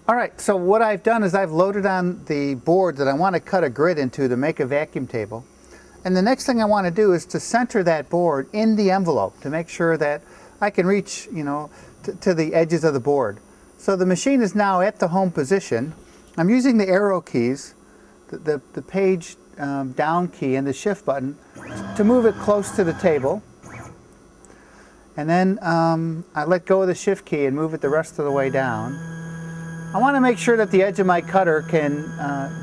All right, so what I've done is I've loaded on the board that I want to cut a grid into to make a vacuum table. And the next thing I want to do is to center that board in the envelope to make sure that I can reach, to the edges of the board. So the machine is now at the home position. I'm using the arrow keys, the page down key and the shift button to move it close to the table. And then I let go of the shift key and move it the rest of the way down. I want to make sure that the edge of my cutter can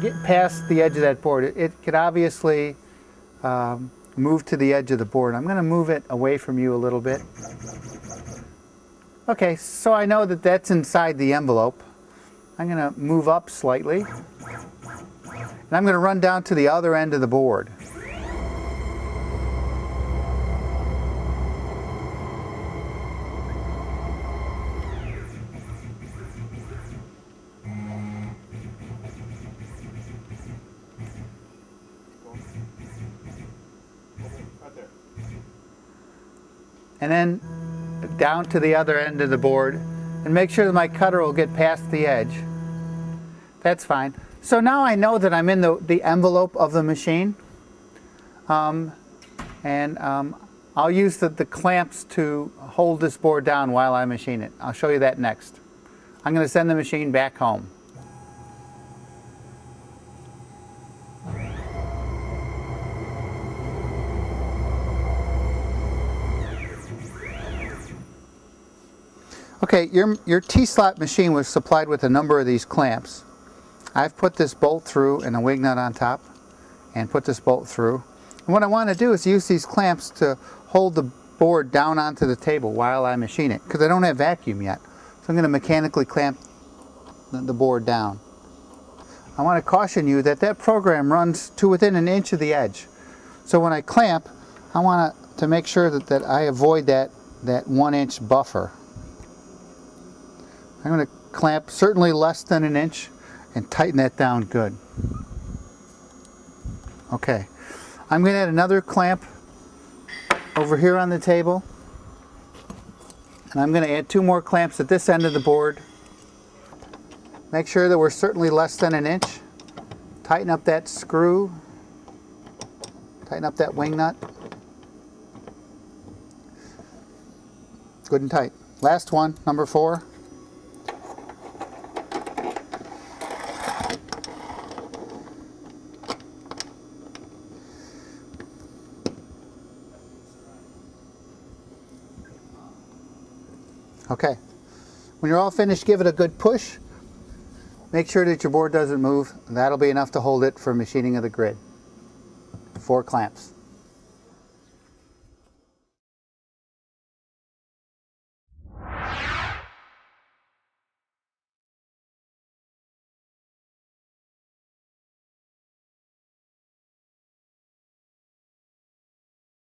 get past the edge of that board. It could obviously move to the edge of the board. I'm going to move it away from you a little bit. Okay, so I know that that's inside the envelope. I'm going to move up slightly. And I'm going to run down to the other end of the board. And then down to the other end of the board and make sure that my cutter will get past the edge. That's fine. So now I know that I'm in the envelope of the machine. I'll use the clamps to hold this board down while I machine it. I'll show you that next. I'm going to send the machine back home. Okay, your T-slot machine was supplied with a number of these clamps. I've put this bolt through and a wing nut on top and put this bolt through. And what I want to do is use these clamps to hold the board down onto the table while I machine it, because I don't have vacuum yet. So I'm going to mechanically clamp the board down. I want to caution you that that program runs to within an inch of the edge. So when I clamp, I want to make sure that I avoid that 1 inch buffer. I'm going to clamp certainly less than an inch and tighten that down good. Okay, I'm going to add another clamp over here on the table, and I'm going to add 2 more clamps at this end of the board. Make sure that we're certainly less than an inch. Tighten up that screw, tighten up that wing nut. Good and tight. Last one, number 4. Okay, when you're all finished, give it a good push. Make sure that your board doesn't move. That'll be enough to hold it for machining of the grid. 4 clamps.